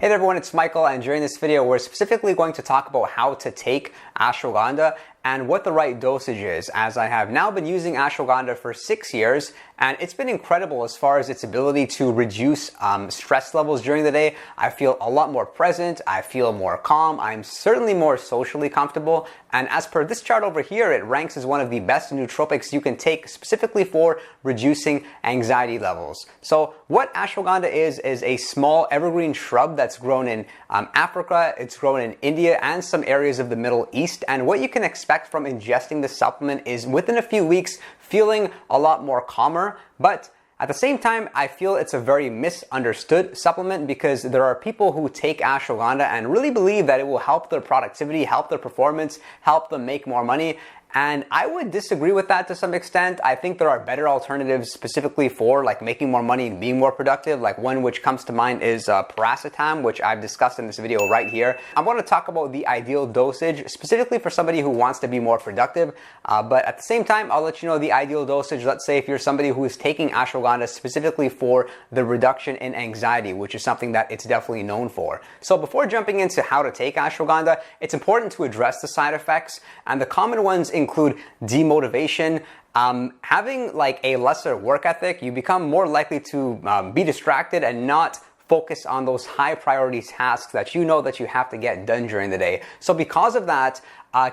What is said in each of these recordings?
Hey there everyone, it's Michael, and during this video we're specifically going to talk about how to take ashwagandha and what the right dosage is, as I have now been using ashwagandha for 6 years, and it's been incredible as far as its ability to reduce stress levels during the day. I feel a lot more present, I feel more calm, I'm certainly more socially comfortable, and as per this chart over here, it ranks as one of the best nootropics you can take specifically for reducing anxiety levels. So what ashwagandha is a small evergreen shrub that's grown in Africa, it's grown in India and some areas of the Middle East, and what you can expect from ingesting this supplement is within a few weeks feeling a lot more calmer, but at the same time, I feel it's a very misunderstood supplement because there are people who take ashwagandha and really believe that it will help their productivity, help their performance, help them make more money. And I would disagree with that to some extent. I think there are better alternatives specifically for like making more money and being more productive. Like one which comes to mind is paracetam, which I've discussed in this video right here. I want to talk about the ideal dosage specifically for somebody who wants to be more productive. But at the same time, I'll let you know the ideal dosage. Let's say if you're somebody who is taking ashwagandha specifically for the reduction in anxiety, which is something that it's definitely known for. So before jumping into how to take ashwagandha, it's important to address the side effects, and the common ones include demotivation, having like a lesser work ethic. You become more likely to be distracted and not focus on those high priority tasks that you know that you have to get done during the day. So because of that,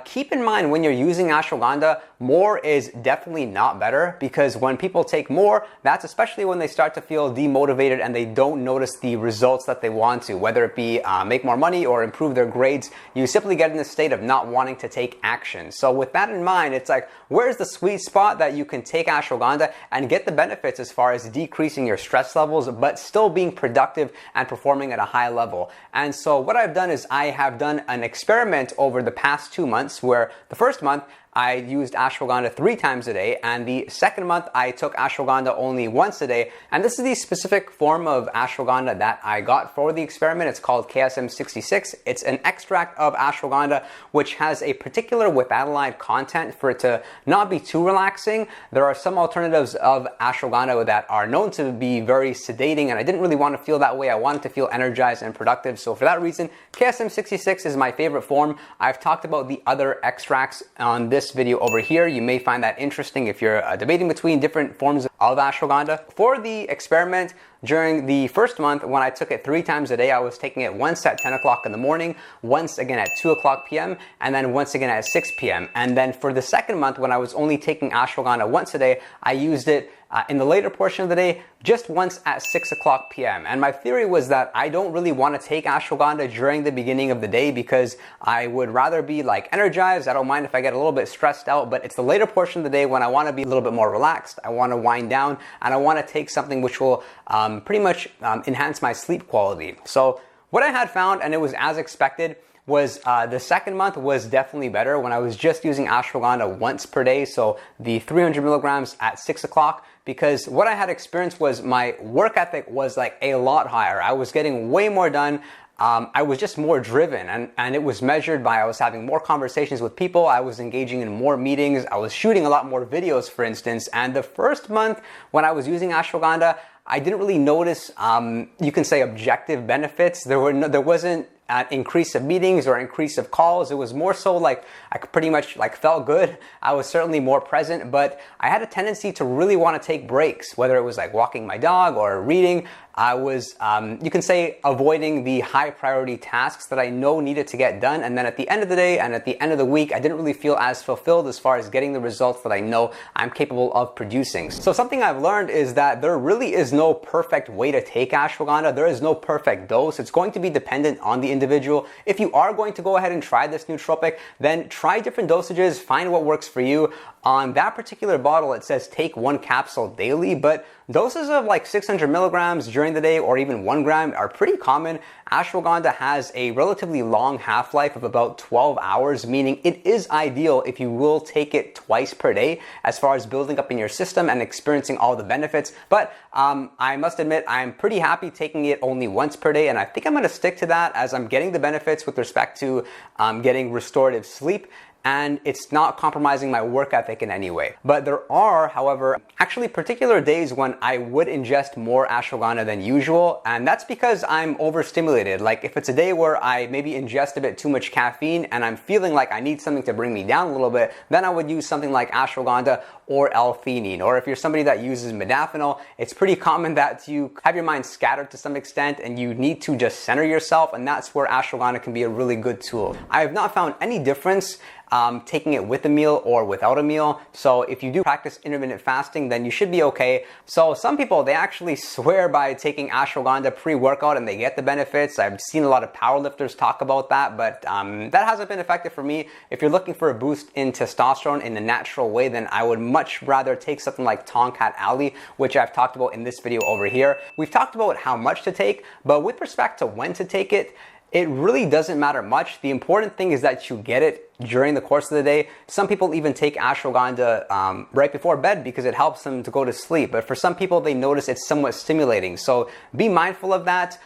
keep in mind when you're using ashwagandha, more is definitely not better, because when people take more, that's especially when they start to feel demotivated and they don't notice the results that they want to, whether it be make more money or improve their grades. You simply get in a state of not wanting to take action. So with that in mind, it's like, where's the sweet spot that you can take ashwagandha and get the benefits as far as decreasing your stress levels, but still being productive and performing at a high level? And so what I've done is I have done an experiment over the past 2 months, where the first month I used ashwagandha 3 times a day, and the second month I took ashwagandha only once a day. And this is the specific form of ashwagandha that I got for the experiment. It's called KSM66. It's an extract of ashwagandha which has a particular withatalide content for it to not be too relaxing. There are some alternatives of ashwagandha that are known to be very sedating, and I didn't really want to feel that way. I wanted to feel energized and productive. So for that reason, KSM66 is my favorite form. I've talked about the other extracts on this video over here. You may find that interesting if you're debating between different forms of ashwagandha. For the experiment, during the first month, when I took it 3 times a day, I was taking it once at 10 o'clock in the morning, once again at 2 o'clock p.m., and then once again at 6 p.m. And then for the second month, when I was only taking ashwagandha once a day, I used it in the later portion of the day, just once at 6 o'clock p.m. And my theory was that I don't really want to take ashwagandha during the beginning of the day because I would rather be like energized. I don't mind if I get a little bit stressed out, but it's the later portion of the day when I want to be a little bit more relaxed. I want to wind down, and I want to take something which will pretty much enhance my sleep quality. So what I had found, and it was as expected, was the second month was definitely better when I was just using ashwagandha once per day, so the 300 milligrams at 6 o'clock, because what I had experienced was my work ethic was like a lot higher. I was getting way more done. I was just more driven, and it was measured by I was having more conversations with people, I was engaging in more meetings, I was shooting a lot more videos, for instance. And the first month when I was using ashwagandha, I didn't really notice, you can say, objective benefits. There wasn't an increase of meetings or increase of calls. It was more so like I pretty much like felt good. I was certainly more present, but I had a tendency to really want to take breaks, whether it was like walking my dog or reading. I was, you can say, avoiding the high priority tasks that I know needed to get done. And then at the end of the day and at the end of the week, I didn't really feel as fulfilled as far as getting the results that I know I'm capable of producing. So something I've learned is that there really is no perfect way to take ashwagandha. There is no perfect dose. It's going to be dependent on the individual. If you are going to go ahead and try this nootropic, then try different dosages, find what works for you. On that particular bottle, it says take 1 capsule daily, but doses of like 600 milligrams during the day or even 1 gram are pretty common. Ashwagandha has a relatively long half-life of about 12 hours, meaning it is ideal if you will take it twice per day as far as building up in your system and experiencing all the benefits. But I must admit, I'm pretty happy taking it only once per day, and I think I'm going to stick to that as I'm getting the benefits with respect to getting restorative sleep and it's not compromising my work ethic in any way. But there are, however, actually particular days when I would ingest more ashwagandha than usual, and that's because I'm overstimulated. Like if it's a day where I maybe ingest a bit too much caffeine and I'm feeling like I need something to bring me down a little bit, then I would use something like ashwagandha or L-theanine. Or if you're somebody that uses modafinil, it's pretty common that you have your mind scattered to some extent and you need to just center yourself, and that's where ashwagandha can be a really good tool. I have not found any difference taking it with a meal or without a meal. So if you do practice intermittent fasting, then you should be okay. So some people, they actually swear by taking ashwagandha pre-workout and they get the benefits. I've seen a lot of powerlifters talk about that, but that hasn't been effective for me. If you're looking for a boost in testosterone in a natural way, then I would much rather take something like Tongkat Ali, which I've talked about in this video over here. We've talked about how much to take, but with respect to when to take it, it really doesn't matter much. The important thing is that you get it during the course of the day. Some people even take ashwagandha right before bed because it helps them to go to sleep. But for some people, they notice it's somewhat stimulating. So be mindful of that.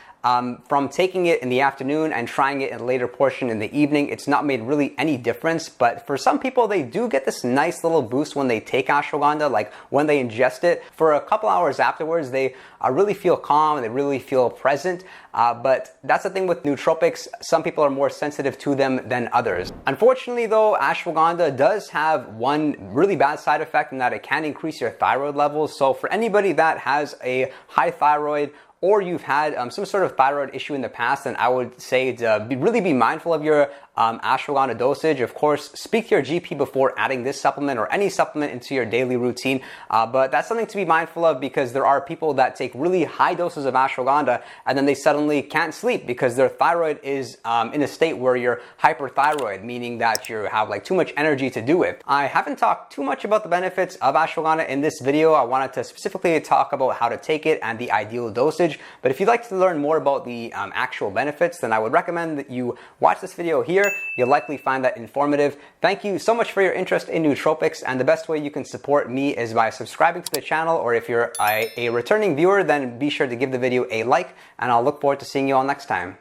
From taking it in the afternoon and trying it in a later portion in the evening, it's not made really any difference. But for some people, they do get this nice little boost when they take ashwagandha, like when they ingest it. For a couple hours afterwards, they really feel calm and they really feel present. But that's the thing with nootropics. Some people are more sensitive to them than others. Unfortunately though, ashwagandha does have one really bad side effect in that it can increase your thyroid levels. So for anybody that has a high thyroid, or you've had some sort of thyroid issue in the past, then I would say to really be mindful of your ashwagandha dosage. Of course, speak to your GP before adding this supplement or any supplement into your daily routine. But that's something to be mindful of because there are people that take really high doses of ashwagandha and then they suddenly can't sleep because their thyroid is in a state where you're hyperthyroid, meaning that you have like too much energy to do it. I haven't talked too much about the benefits of ashwagandha in this video. I wanted to specifically talk about how to take it and the ideal dosage. But if you'd like to learn more about the actual benefits, then I would recommend that you watch this video here. You'll likely find that informative. Thank you so much for your interest in nootropics, and the best way you can support me is by subscribing to the channel, or if you're a returning viewer, then be sure to give the video a like, and I'll look forward to seeing you all next time.